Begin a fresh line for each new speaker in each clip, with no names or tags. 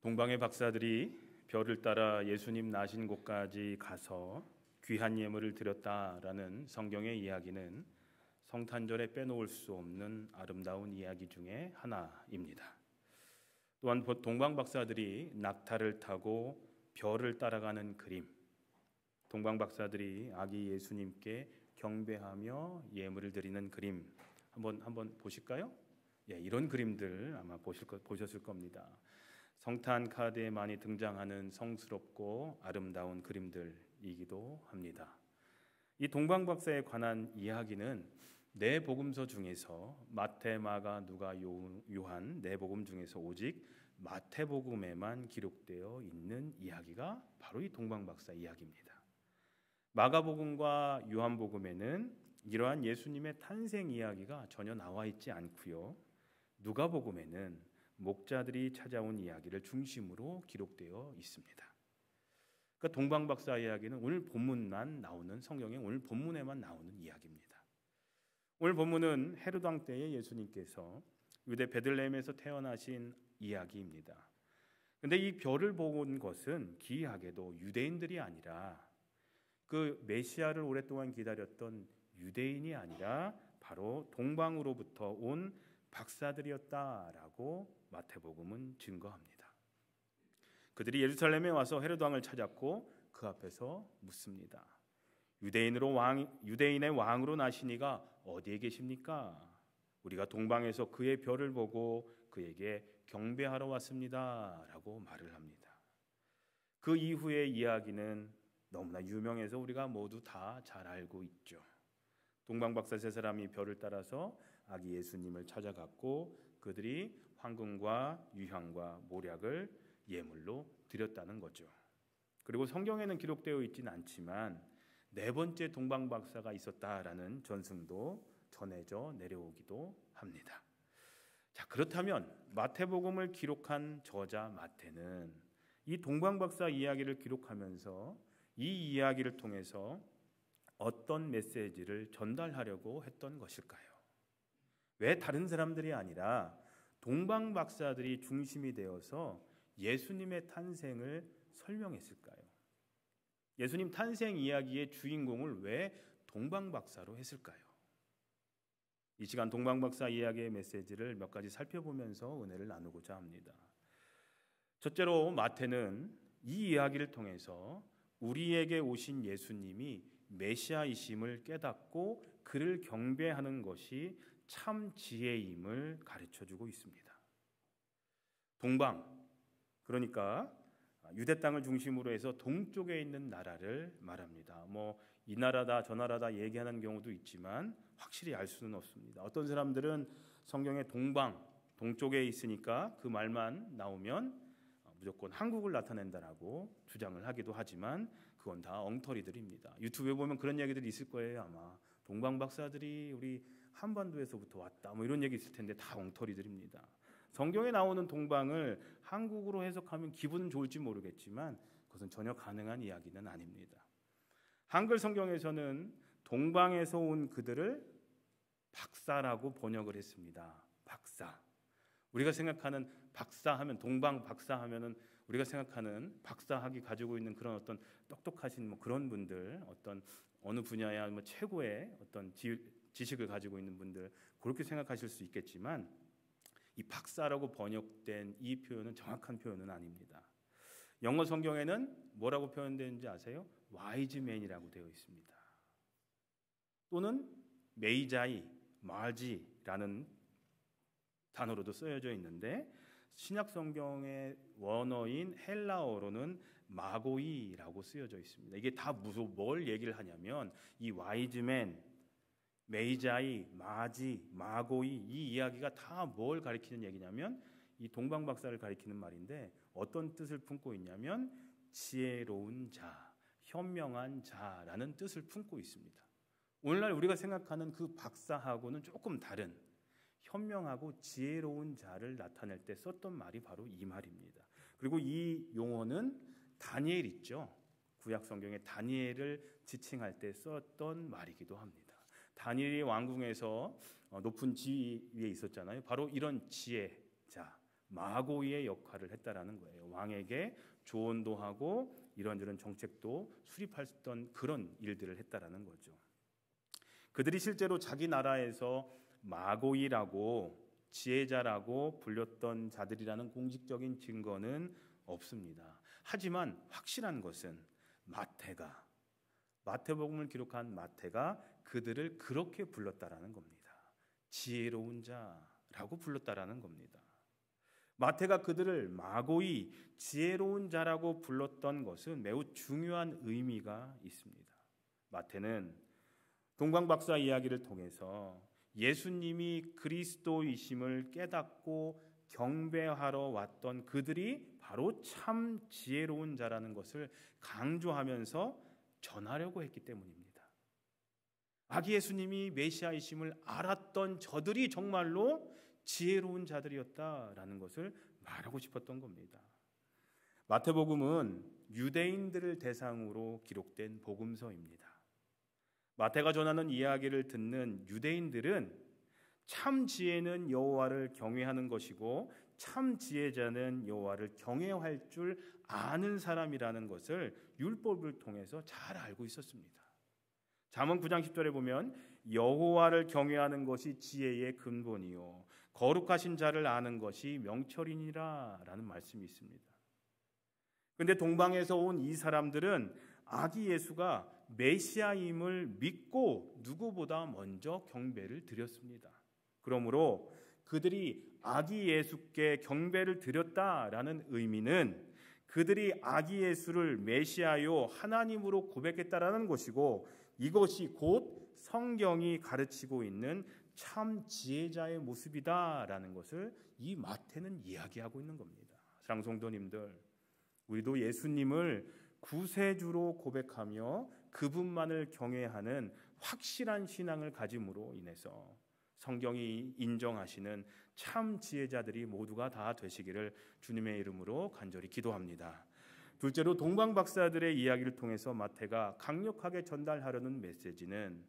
동방의 박사들이 별을 따라 예수님 나신 곳까지 가서 귀한 예물을 드렸다라는 성경의 이야기는 성탄절에 빼놓을 수 없는 아름다운 이야기 중에 하나입니다. 또한 동방 박사들이 낙타를 타고 별을 따라가는 그림, 동방 박사들이 아기 예수님께 경배하며 예물을 드리는 그림 한번 보실까요? 예, 이런 그림들 아마 보셨을 겁니다. 성탄 카드에 많이 등장하는 성스럽고 아름다운 그림들이기도 합니다. 이 동방 박사에 관한 이야기는 네 복음서 중에서 마태, 마가, 누가, 요한 네 복음 중에서 오직 마태복음에만 기록되어 있는 이야기가 바로 이 동방 박사 이야기입니다. 마가복음과 요한복음에는 이러한 예수님의 탄생 이야기가 전혀 나와 있지 않고요. 누가복음에는 목자들이 찾아온 이야기를 중심으로 기록되어 있습니다. 그러니까 동방 박사 이야기는 오늘 본문만 나오는 성경의 오늘 본문에만 나오는 이야기입니다. 오늘 본문은 헤롯 왕 때의 예수님께서 유대 베들레헴에서 태어나신 이야기입니다. 그런데 이 별을 본 것은 기이하게도 유대인들이 아니라 그 메시아를 오랫동안 기다렸던 유대인이 아니라 바로 동방으로부터 온 박사들이었다라고 마태복음은 증거합니다. 그들이 예루살렘에 와서 헤롯 왕을 찾았고 그 앞에서 묻습니다. 유대인의 왕으로 나시니가 어디에 계십니까? 우리가 동방에서 그의 별을 보고 그에게 경배하러 왔습니다 라고 말을 합니다. 그 이후의 이야기는 너무나 유명해서 우리가 모두 다 잘 알고 있죠. 동방 박사 세 사람이 별을 따라서 아기 예수님을 찾아갔고 그들이 황금과 유향과 모략을 예물로 드렸다는 거죠. 그리고 성경에는 기록되어 있지는 않지만 네 번째 동방 박사가 있었다라는 전승도 전해져 내려오기도 합니다. 자, 그렇다면 마태복음을 기록한 저자 마태는 이 동방 박사 이야기를 기록하면서 이 이야기를 통해서 어떤 메시지를 전달하려고 했던 것일까요? 왜 다른 사람들이 아니라 동방 박사들이 중심이 되어서 예수님의 탄생을 설명했을까요? 예수님 탄생 이야기의 주인공을 왜 동방 박사로 했을까요? 이 시간 동방 박사 이야기의 메시지를 몇 가지 살펴보면서 은혜를 나누고자 합니다. 첫째로 마태는 이 이야기를 통해서 우리에게 오신 예수님이 메시아이심을 깨닫고 그를 경배하는 것이 참 지혜임을 가르쳐주고 있습니다. 동방, 그러니까 유대 땅을 중심으로 해서 동쪽에 있는 나라를 말합니다. 이 나라다 저 나라다 얘기하는 경우도 있지만 확실히 알 수는 없습니다. 어떤 사람들은 성경에 동방, 동쪽에 있으니까 그 말만 나오면 무조건 한국을 나타낸다라고 주장을 하기도 하지만 그건 다 엉터리들입니다. 유튜브에 보면 그런 얘기들이 있을 거예요. 아마 동방 박사들이 우리 한반도에서부터 왔다 이런 얘기 있을 텐데 다 엉터리들입니다. 성경에 나오는 동방을 한국으로 해석하면 기분은 좋을지 모르겠지만 그것은 전혀 가능한 이야기는 아닙니다. 한글 성경에서는 동방에서 온 그들을 박사라고 번역을 했습니다. 박사. 우리가 생각하는 박사하면 동방 박사하면은 우리가 생각하는 박사학위 가지고 있는 그런 어떤 똑똑하신 그런 분들, 어떤 어느 분야야 최고의 어떤 지식을 가지고 있는 분들 그렇게 생각하실 수 있겠지만 이 박사라고 번역된 이 표현은 정확한 표현은 아닙니다. 영어 성경에는 뭐라고 표현되는지 아세요? 와이즈맨이라고 되어 있습니다. 또는 메이자이, 마지라는 단어로도 쓰여져 있는데 신약 성경의 원어인 헬라어로는 마고이라고 쓰여져 있습니다. 이게 다 뭘 얘기를 하냐면 이 와이즈맨, 메이자이, 마지, 마고이 이 이야기가 다 뭘 가리키는 얘기냐면 이 동방 박사를 가리키는 말인데 어떤 뜻을 품고 있냐면 지혜로운 자, 현명한 자라는 뜻을 품고 있습니다. 오늘날 우리가 생각하는 그 박사하고는 조금 다른 현명하고 지혜로운 자를 나타낼 때 썼던 말이 바로 이 말입니다. 그리고 이 용어는 다니엘 있죠. 구약 성경에 다니엘을 지칭할 때 썼던 말이기도 합니다. 다니엘이 왕궁에서 높은 지위에 있었잖아요. 바로 이런 지혜자, 마고이의 역할을 했다라는 거예요. 왕에게 조언도 하고 이런저런 정책도 수립했던 그런 일들을 했다라는 거죠. 그들이 실제로 자기 나라에서 마고이라고 지혜자라고 불렸던 자들이라는 공식적인 증거는 없습니다. 하지만 확실한 것은 마태복음을 기록한 마태가 그들을 그렇게 불렀다라는 겁니다. 지혜로운 자라고 불렀다라는 겁니다. 마태가 그들을 마고이 지혜로운 자라고 불렀던 것은 매우 중요한 의미가 있습니다. 마태는 동방박사 이야기를 통해서 예수님이 그리스도이심을 깨닫고 경배하러 왔던 그들이 바로 참 지혜로운 자라는 것을 강조하면서 전하려고 했기 때문입니다. 아기 예수님이 메시아이심을 알았던 저들이 정말로 지혜로운 자들이었다라는 것을 말하고 싶었던 겁니다. 마태복음은 유대인들을 대상으로 기록된 복음서입니다. 마태가 전하는 이야기를 듣는 유대인들은 참 지혜는 여호와를 경외하는 것이고 참 지혜자는 여호와를 경외할 줄 아는 사람이라는 것을 율법을 통해서 잘 알고 있었습니다. 잠언 9장 10절에 보면 여호와를 경외하는 것이 지혜의 근본이요 거룩하신 자를 아는 것이 명철이니라 라는 말씀이 있습니다. 그런데 동방에서 온 이 사람들은 아기 예수가 메시아임을 믿고 누구보다 먼저 경배를 드렸습니다. 그러므로 그들이 아기 예수께 경배를 드렸다라는 의미는 그들이 아기 예수를 메시아요 하나님으로 고백했다라는 것이고 이것이 곧 성경이 가르치고 있는 참 지혜자의 모습이다라는 것을 이 마태는 이야기하고 있는 겁니다. 사랑하는 성도님들, 우리도 예수님을 구세주로 고백하며 그분만을 경외하는 확실한 신앙을 가짐으로 인해서 성경이 인정하시는 참 지혜자들이 모두가 다 되시기를 주님의 이름으로 간절히 기도합니다. 둘째로 동방박사들의 이야기를 통해서 마태가 강력하게 전달하려는 메시지는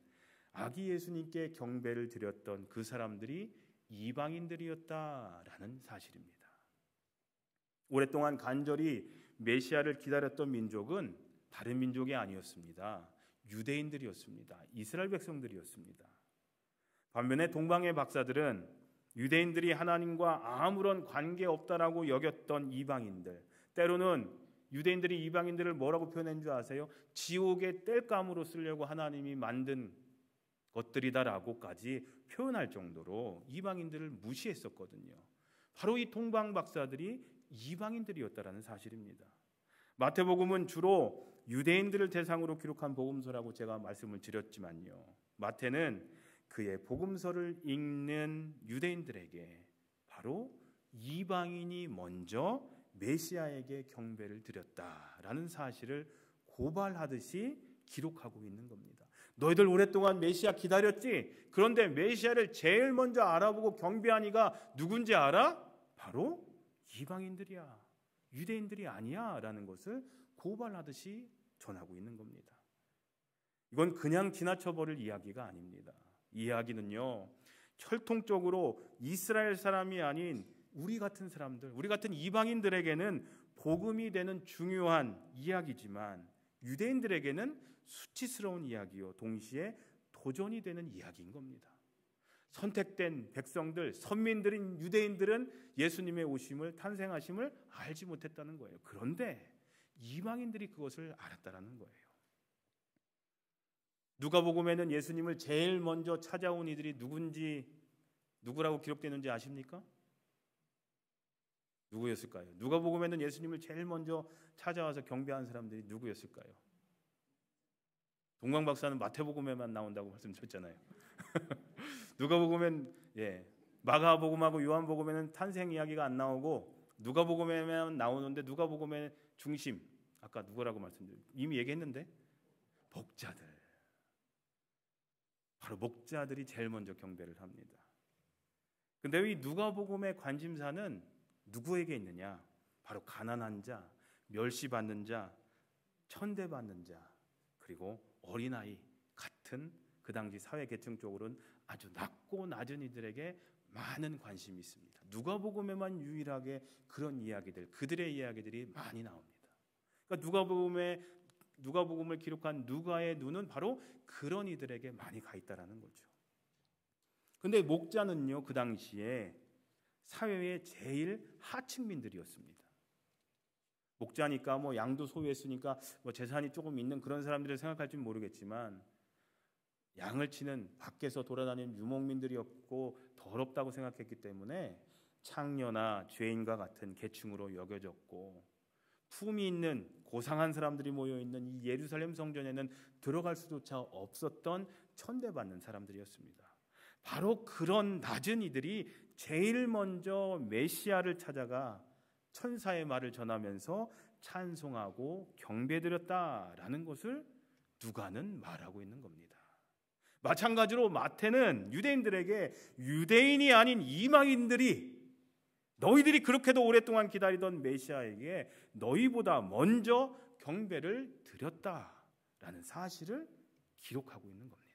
아기 예수님께 경배를 드렸던 그 사람들이 이방인들이었다라는 사실입니다. 오랫동안 간절히 메시아를 기다렸던 민족은 다른 민족이 아니었습니다. 유대인들이었습니다. 이스라엘 백성들이었습니다. 반면에 동방의 박사들은 유대인들이 하나님과 아무런 관계없다라고 여겼던 이방인들, 때로는 유대인들이 이방인들을 뭐라고 표현한 줄 아세요? 지옥의 땔감으로 쓰려고 하나님이 만든 것들이다라고까지 표현할 정도로 이방인들을 무시했었거든요. 바로 이 동방 박사들이 이방인들이었다라는 사실입니다. 마태복음은 주로 유대인들을 대상으로 기록한 복음서라고 제가 말씀을 드렸지만요. 마태는 그의 복음서를 읽는 유대인들에게 바로 이방인이 먼저 메시아에게 경배를 드렸다라는 사실을 고발하듯이 기록하고 있는 겁니다. 너희들 오랫동안 메시아 기다렸지? 그런데 메시아를 제일 먼저 알아보고 경배한 이가 누군지 알아? 바로 이방인들이야. 유대인들이 아니야 라는 것을 고발하듯이 전하고 있는 겁니다. 이건 그냥 지나쳐버릴 이야기가 아닙니다. 이 이야기는요, 혈통적으로 이스라엘 사람이 아닌 우리 같은 사람들, 우리 같은 이방인들에게는 복음이 되는 중요한 이야기지만 유대인들에게는 수치스러운 이야기요, 동시에 도전이 되는 이야기인 겁니다. 선택된 백성들, 선민들인 유대인들은 예수님의 오심을, 탄생하심을 알지 못했다는 거예요. 그런데 이방인들이 그것을 알았다는 거예요. 누가복음에는 예수님을 제일 먼저 찾아온 이들이 누구라고 기록되는지 아십니까? 누구였을까요? 누가복음에는 예수님을 제일 먼저 찾아와서 경배한 사람들이 누구였을까요? 동방박사는 마태복음에만 나온다고 말씀드렸잖아요. 누가복음엔 마가복음하고 요한복음에는 탄생 이야기가 안 나오고 누가복음에만 나오는데 누가복음의 중심, 아까 누구라고 말씀드렸죠? 이미 얘기했는데 목자들, 바로 목자들이 제일 먼저 경배를 합니다. 근데 이 누가복음의 관심사는 누구에게 있느냐? 바로 가난한 자, 멸시받는 자, 천대받는 자, 그리고 어린아이 같은 그 당시 사회 계층 쪽으로는 아주 낮고 낮은 이들에게 많은 관심이 있습니다. 누가복음에만 유일하게 그런 이야기들, 그들의 이야기들이 많이 나옵니다. 그러니까 누가복음을 기록한 누가의 눈은 바로 그런 이들에게 많이 가 있다라는 거죠. 근데 목자는요, 그 당시에 사회의 제일 하층민들이었습니다. 목자니까 양도 소유했으니까 재산이 조금 있는 그런 사람들을 생각할지 모르겠지만, 양을 치는 밖에서 돌아다니는 유목민들이었고 더럽다고 생각했기 때문에 창녀나 죄인과 같은 계층으로 여겨졌고, 품이 있는 고상한 사람들이 모여있는 이 예루살렘 성전에는 들어갈 수조차 없었던 천대받는 사람들이었습니다. 바로 그런 낮은 이들이 제일 먼저 메시아를 찾아가 천사의 말을 전하면서 찬송하고 경배드렸다라는 것을 누가는 말하고 있는 겁니다. 마찬가지로 마태는 유대인들에게 유대인이 아닌 이방인들이 너희들이 그렇게도 오랫동안 기다리던 메시아에게 너희보다 먼저 경배를 드렸다라는 사실을 기록하고 있는 겁니다.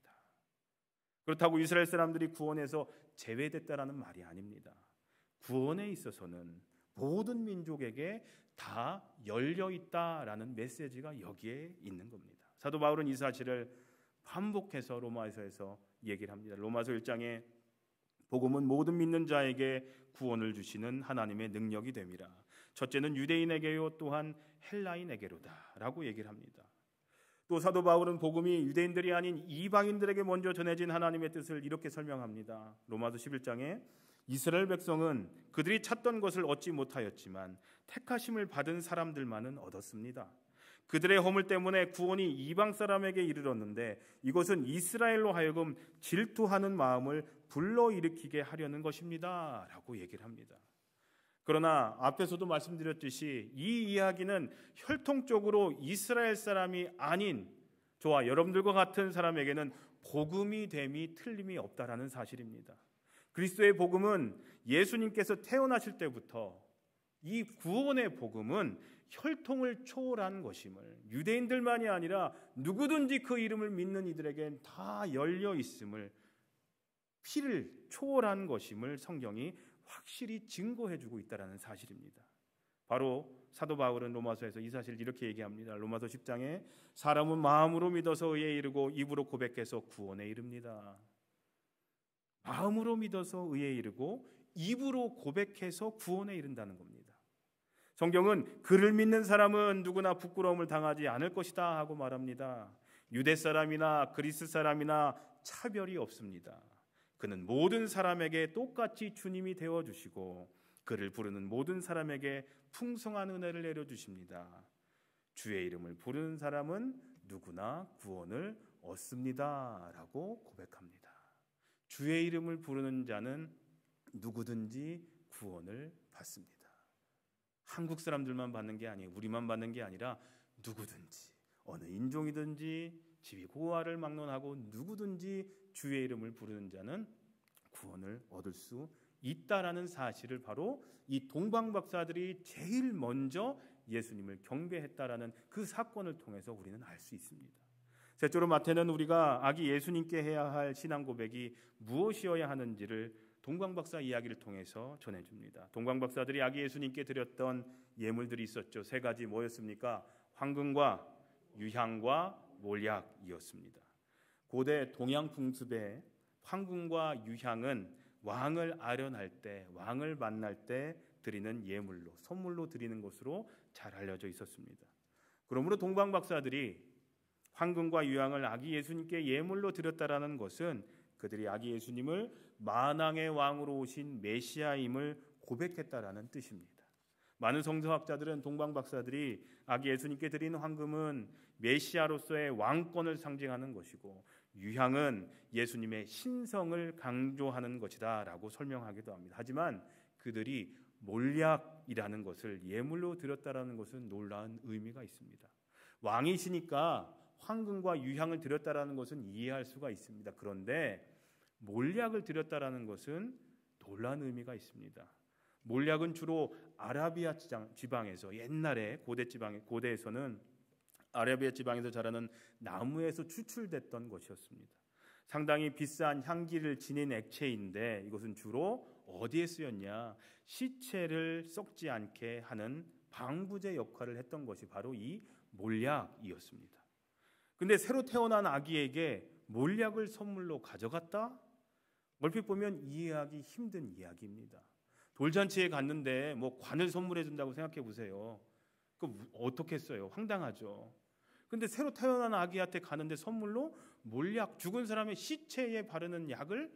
그렇다고 이스라엘 사람들이 구원에서 제외됐다라는 말이 아닙니다. 구원에 있어서는 모든 민족에게 다 열려있다라는 메시지가 여기에 있는 겁니다. 사도 바울은 이 사실을 반복해서 로마서에서 얘기를 합니다. 로마서 1장에 복음은 모든 믿는 자에게 구원을 주시는 하나님의 능력이 됨이라. 첫째는 유대인에게요 또한 헬라인에게로다 라고 얘기를 합니다. 또 사도 바울은 복음이 유대인들이 아닌 이방인들에게 먼저 전해진 하나님의 뜻을 이렇게 설명합니다. 로마서 11장에 이스라엘 백성은 그들이 찾던 것을 얻지 못하였지만 택하심을 받은 사람들만은 얻었습니다. 그들의 허물 때문에 구원이 이방 사람에게 이르렀는데 이것은 이스라엘로 하여금 질투하는 마음을 불러일으키게 하려는 것입니다 라고 얘기를 합니다. 그러나 앞에서도 말씀드렸듯이 이 이야기는 혈통적으로 이스라엘 사람이 아닌 저와 여러분들과 같은 사람에게는 복음이 됨이 틀림이 없다라는 사실입니다. 그리스도의 복음은 예수님께서 태어나실 때부터 이 구원의 복음은 혈통을 초월한 것임을, 유대인들만이 아니라 누구든지 그 이름을 믿는 이들에겐 다 열려 있음을, 피를 초월한 것임을 성경이 확실히 증거해주고 있다는 사실입니다. 바로 사도 바울은 로마서에서 이 사실을 이렇게 얘기합니다. 로마서 10장에 사람은 마음으로 믿어서 의에 이르고 입으로 고백해서 구원에 이릅니다. 마음으로 믿어서 의에 이르고 입으로 고백해서 구원에 이른다는 겁니다. 성경은 그를 믿는 사람은 누구나 부끄러움을 당하지 않을 것이다 하고 말합니다. 유대 사람이나 그리스 사람이나 차별이 없습니다. 그는 모든 사람에게 똑같이 주님이 되어주시고 그를 부르는 모든 사람에게 풍성한 은혜를 내려주십니다. 주의 이름을 부르는 사람은 누구나 구원을 얻습니다 라고 고백합니다. 주의 이름을 부르는 자는 누구든지 구원을 받습니다. 한국 사람들만 받는 게 아니에요. 우리만 받는 게 아니라 누구든지, 어느 인종이든지 지위 고하를 막론하고 누구든지 주의 이름을 부르는 자는 구원을 얻을 수 있다라는 사실을 바로 이 동방박사들이 제일 먼저 예수님을 경배했다라는 그 사건을 통해서 우리는 알 수 있습니다. 셋째로 마태는 우리가 아기 예수님께 해야 할 신앙 고백이 무엇이어야 하는지를 동방박사 이야기를 통해서 전해줍니다. 동방박사들이 아기 예수님께 드렸던 예물들이 있었죠. 세 가지 뭐였습니까? 황금과 유향과 몰약이었습니다. 고대 동양 풍습에 황금과 유향은 왕을 아련할 때, 왕을 만날 때 드리는 예물로, 선물로 드리는 것으로 잘 알려져 있었습니다. 그러므로 동방박사들이 황금과 유향을 아기 예수님께 예물로 드렸다라는 것은 그들이 아기 예수님을 만왕의 왕으로 오신 메시아임을 고백했다라는 뜻입니다. 많은 성서학자들은 동방박사들이 아기 예수님께 드린 황금은 메시아로서의 왕권을 상징하는 것이고 유향은 예수님의 신성을 강조하는 것이다 라고 설명하기도 합니다. 하지만 그들이 몰약이라는 것을 예물로 드렸다라는 것은 놀라운 의미가 있습니다. 왕이시니까 황금과 유향을 드렸다라는 것은 이해할 수가 있습니다. 그런데 몰약을 드렸다라는 것은 놀라운 의미가 있습니다. 몰약은 주로 아라비아 지방에서, 옛날에 고대에서는 아라비아 지방에서 자라는 나무에서 추출됐던 것이었습니다. 상당히 비싼 향기를 지닌 액체인데 이것은 주로 어디에 쓰였냐? 시체를 썩지 않게 하는 방부제 역할을 했던 것이 바로 이 몰약이었습니다. 근데 새로 태어난 아기에게 몰약을 선물로 가져갔다? 얼핏 보면 이해하기 힘든 이야기입니다. 돌잔치에 갔는데 뭐 관을 선물해 준다고 생각해 보세요. 그 어떻게 했어요? 황당하죠. 근데 새로 태어난 아기한테 가는데 선물로 몰약, 죽은 사람의 시체에 바르는 약을,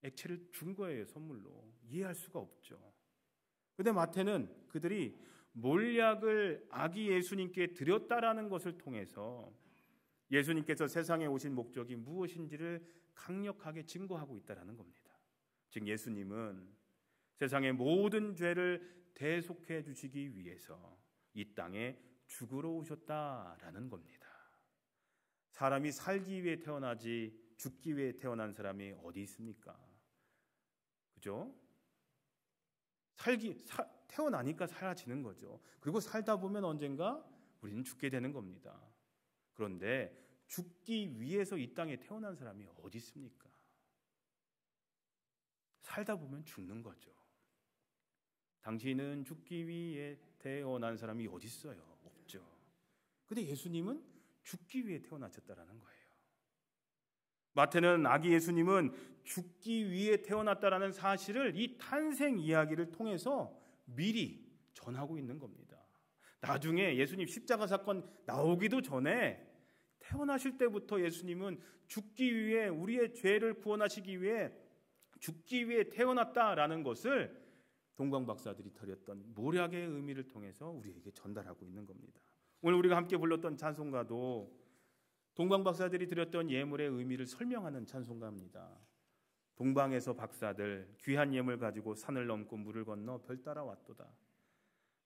액체를 준 거예요. 선물로. 이해할 수가 없죠. 근데 마태는 그들이 몰약을 아기 예수님께 드렸다라는 것을 통해서 예수님께서 세상에 오신 목적이 무엇인지를 강력하게 증거하고 있다라는 겁니다. 즉 예수님은 세상의 모든 죄를 대속해 주시기 위해서 이 땅에 죽으러 오셨다라는 겁니다. 사람이 살기 위해 태어나지 죽기 위해 태어난 사람이 어디 있습니까? 그죠? 태어나니까 사라지는 거죠. 그리고 살다 보면 언젠가 우리는 죽게 되는 겁니다. 그런데 죽기 위해서 이 땅에 태어난 사람이 어디 있습니까? 살다 보면 죽는 거죠. 당신은 죽기 위해 태어난 사람이 어디 있어요? 없죠. 근데 예수님은 죽기 위해 태어나셨다라는 거예요. 마태는 아기 예수님은 죽기 위해 태어났다라는 사실을 이 탄생 이야기를 통해서 미리 전하고 있는 겁니다. 나중에 예수님 십자가 사건 나오기도 전에 태어나실 때부터 예수님은 죽기 위해, 우리의 죄를 구원하시기 위해 죽기 위해 태어났다라는 것을 동방 박사들이 드렸던 몰약의 의미를 통해서 우리에게 전달하고 있는 겁니다. 오늘 우리가 함께 불렀던 찬송가도 동방 박사들이 드렸던 예물의 의미를 설명하는 찬송가입니다. 동방에서 박사들 귀한 예물 가지고 산을 넘고 물을 건너 별 따라 왔도다.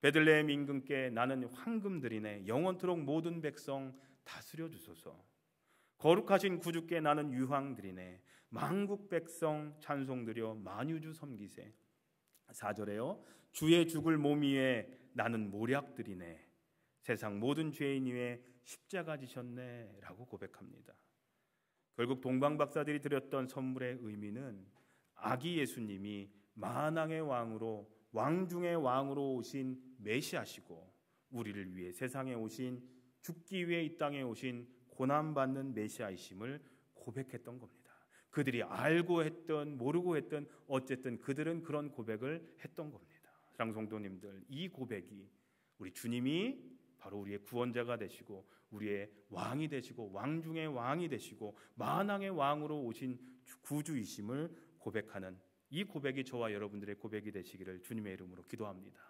베들레헴 임금께 나는 황금 드리네. 영원토록 모든 백성 다스려 주소서. 거룩하신 구주께 나는 유황 드리네. 만국 백성 찬송 드려 만유주 섬기세. 4절에요. 주의 죽을 몸 위에 나는 모략 드리네. 세상 모든 죄인 위에 십자가 지셨네 라고 고백합니다. 결국 동방 박사들이 드렸던 선물의 의미는 아기 예수님이 만왕의 왕으로, 왕 중의 왕으로 오신 메시아시고 우리를 위해 세상에 오신, 죽기 위해 이 땅에 오신 고난받는 메시아이심을 고백했던 겁니다. 그들이 알고 했든 모르고 했든 어쨌든 그들은 그런 고백을 했던 겁니다. 사랑하는 성도님들, 이 고백이 우리 주님이 바로 우리의 구원자가 되시고 우리의 왕이 되시고 왕 중의 왕이 되시고 만왕의 왕으로 오신 구주이심을 고백하는 이 고백이 저와 여러분들의 고백이 되시기를 주님의 이름으로 기도합니다.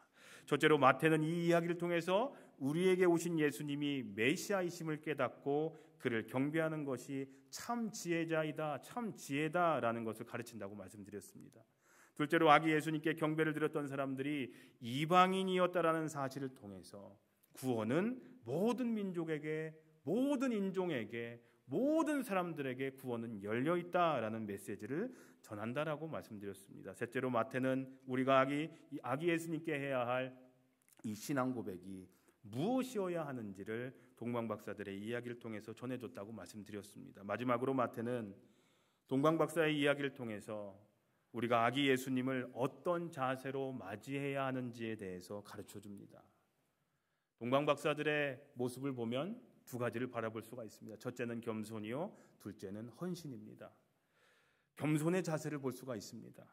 첫째로 마태는 이 이야기를 통해서 우리에게 오신 예수님이 메시아이심을 깨닫고 그를 경배하는 것이 참 지혜자이다, 참 지혜다라는 것을 가르친다고 말씀드렸습니다. 둘째로 아기 예수님께 경배를 드렸던 사람들이 이방인이었다라는 사실을 통해서 구원은 모든 민족에게, 모든 인종에게, 모든 사람들에게 구원은 열려 있다라는 메시지를 전한다라고 말씀드렸습니다. 셋째로 마태는 우리가 아기 예수님께 해야 할 이 신앙 고백이 무엇이어야 하는지를 동방 박사들의 이야기를 통해서 전해줬다고 말씀드렸습니다. 마지막으로 마태는 동방 박사의 이야기를 통해서 우리가 아기 예수님을 어떤 자세로 맞이해야 하는지에 대해서 가르쳐 줍니다. 동방 박사들의 모습을 보면 두 가지를 바라볼 수가 있습니다. 첫째는 겸손이요, 둘째는 헌신입니다. 겸손의 자세를 볼 수가 있습니다.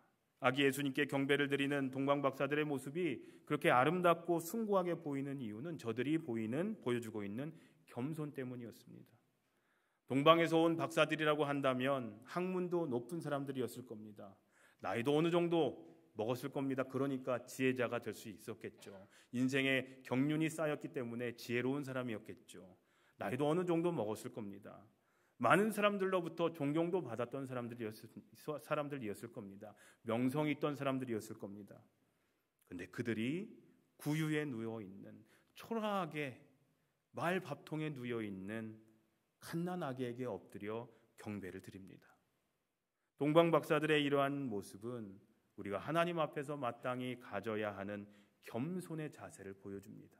아기 예수님께 경배를 드리는 동방 박사들의 모습이 그렇게 아름답고 숭고하게 보이는 이유는 저들이 보여주고 있는 겸손 때문이었습니다. 동방에서 온 박사들이라고 한다면 학문도 높은 사람들이었을 겁니다. 나이도 어느 정도 먹었을 겁니다. 그러니까 지혜자가 될 수 있었겠죠. 인생에 경륜이 쌓였기 때문에 지혜로운 사람이었겠죠. 나이도 어느 정도 먹었을 겁니다. 많은 사람들로부터 존경도 받았던 사람들이었을 겁니다. 명성이 있던 사람들이었을 겁니다. 그런데 그들이 구유에 누워있는, 초라하게 말밥통에 누워있는 갓난아기에게 엎드려 경배를 드립니다. 동방 박사들의 이러한 모습은 우리가 하나님 앞에서 마땅히 가져야 하는 겸손의 자세를 보여줍니다.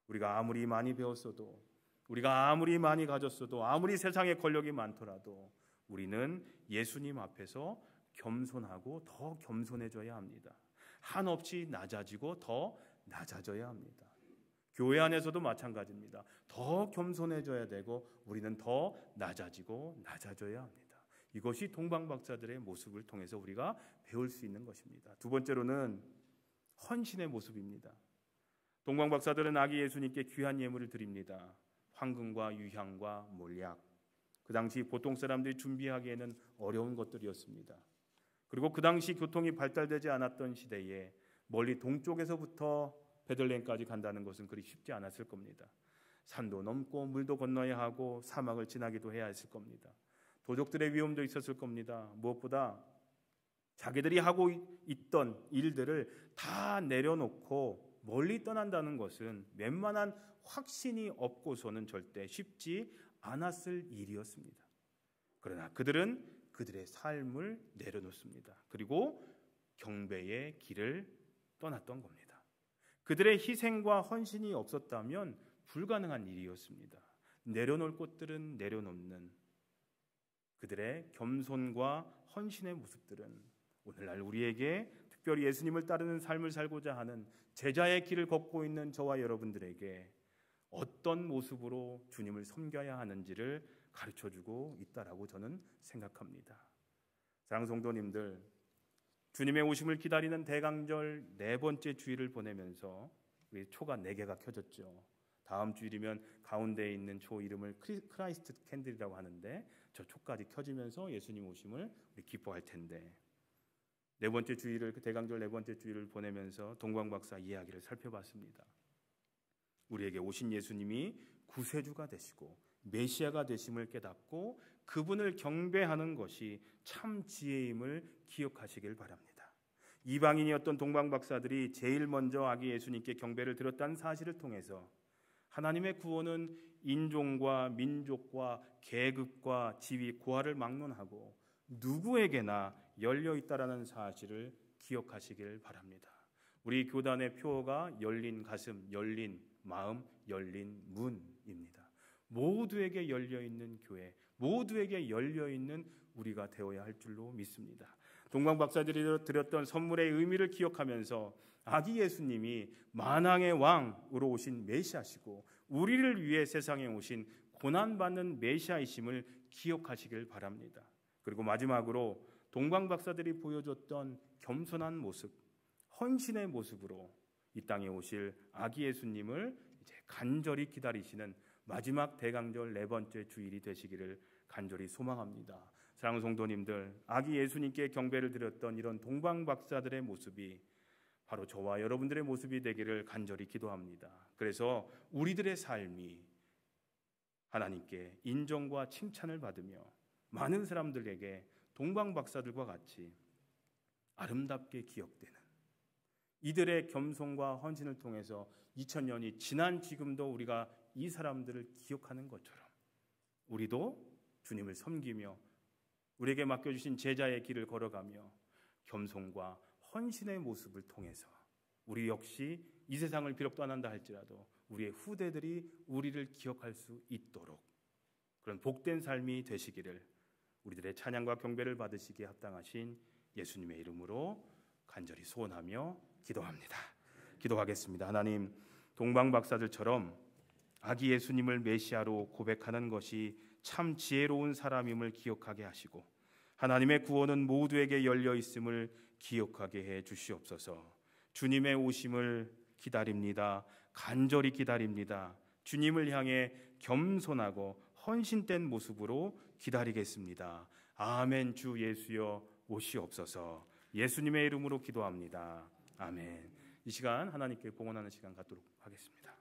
우리가 아무리 많이 배웠어도, 우리가 아무리 많이 가졌어도, 아무리 세상에 권력이 많더라도 우리는 예수님 앞에서 겸손하고 더 겸손해져야 합니다. 한없이 낮아지고 더 낮아져야 합니다. 교회 안에서도 마찬가지입니다. 더 겸손해져야 되고 우리는 더 낮아지고 낮아져야 합니다. 이것이 동방박사들의 모습을 통해서 우리가 배울 수 있는 것입니다. 두 번째로는 헌신의 모습입니다. 동방박사들은 아기 예수님께 귀한 예물을 드립니다. 황금과 유향과 몰약. 그 당시 보통 사람들이 준비하기에는 어려운 것들이었습니다. 그리고 그 당시 교통이 발달되지 않았던 시대에 멀리 동쪽에서부터 베들레헴까지 간다는 것은 그리 쉽지 않았을 겁니다. 산도 넘고 물도 건너야 하고 사막을 지나기도 해야 했을 겁니다. 도적들의 위험도 있었을 겁니다. 무엇보다 자기들이 하고 있던 일들을 다 내려놓고 멀리 떠난다는 것은 웬만한 확신이 없고서는 절대 쉽지 않았을 일이었습니다. 그러나 그들은 그들의 삶을 내려놓습니다. 그리고 경배의 길을 떠났던 겁니다. 그들의 희생과 헌신이 없었다면 불가능한 일이었습니다. 내려놓을 것들은 내려놓는 그들의 겸손과 헌신의 모습들은 오늘날 우리에게, 특별히 예수님을 따르는 삶을 살고자 하는 제자의 길을 걷고 있는 저와 여러분들에게 어떤 모습으로 주님을 섬겨야 하는지를 가르쳐주고 있다라고 저는 생각합니다. 사랑하는 성도님들, 주님의 오심을 기다리는 대강절 네 번째 주일을 보내면서 우리 초가 4개가 켜졌죠. 다음 주일이면 가운데에 있는 초 이름을 크라이스트 캔들이라고 하는데 저 초까지 켜지면서 예수님 오심을 우리 기뻐할 텐데, 네 번째 주일을, 대강절 네 번째 주일을 보내면서 동방박사 이야기를 살펴봤습니다. 우리에게 오신 예수님이 구세주가 되시고 메시아가 되심을 깨닫고 그분을 경배하는 것이 참 지혜임을 기억하시길 바랍니다. 이방인이었던 동방박사들이 제일 먼저 아기 예수님께 경배를 드렸다는 사실을 통해서 하나님의 구원은 인종과 민족과 계급과 지위, 고하를 막론하고 누구에게나 열려 있다라는 사실을 기억하시길 바랍니다. 우리 교단의 표어가 열린 가슴, 열린 마음, 열린 문입니다. 모두에게 열려있는 교회, 모두에게 열려있는 우리가 되어야 할 줄로 믿습니다. 동방박사들이 드렸던 선물의 의미를 기억하면서 아기 예수님이 만왕의 왕으로 오신 메시아시고 우리를 위해 세상에 오신 고난받는 메시아이심을 기억하시길 바랍니다. 그리고 마지막으로 동방박사들이 보여줬던 겸손한 모습, 헌신의 모습으로 이 땅에 오실 아기 예수님을 이제 간절히 기다리시는 마지막 대강절 네 번째 주일이 되시기를 간절히 소망합니다. 사랑하는 성도님들, 아기 예수님께 경배를 드렸던 이런 동방박사들의 모습이 바로 저와 여러분들의 모습이 되기를 간절히 기도합니다. 그래서 우리들의 삶이 하나님께 인정과 칭찬을 받으며 많은 사람들에게 동방박사들과 같이 아름답게 기억되는, 이들의 겸손과 헌신을 통해서 2000년이 지난 지금도 우리가 이 사람들을 기억하는 것처럼 우리도 주님을 섬기며 우리에게 맡겨주신 제자의 길을 걸어가며 겸손과 헌신의 모습을 통해서 우리 역시 이 세상을 비록 떠난다 할지라도 우리의 후대들이 우리를 기억할 수 있도록 그런 복된 삶이 되시기를 우리들의 찬양과 경배를 받으시기에 합당하신 예수님의 이름으로 간절히 소원하며 기도합니다. 기도하겠습니다. 하나님, 동방박사들처럼 아기 예수님을 메시아로 고백하는 것이 참 지혜로운 사람임을 기억하게 하시고 하나님의 구원은 모두에게 열려 있음을 기억하게 해 주시옵소서. 주님의 오심을 기다립니다. 간절히 기다립니다. 주님을 향해 겸손하고 헌신된 모습으로 기다리겠습니다. 아멘. 주 예수여 오시옵소서. 예수님의 이름으로 기도합니다. 아멘. 이 시간 하나님께 봉헌하는 시간 갖도록 하겠습니다.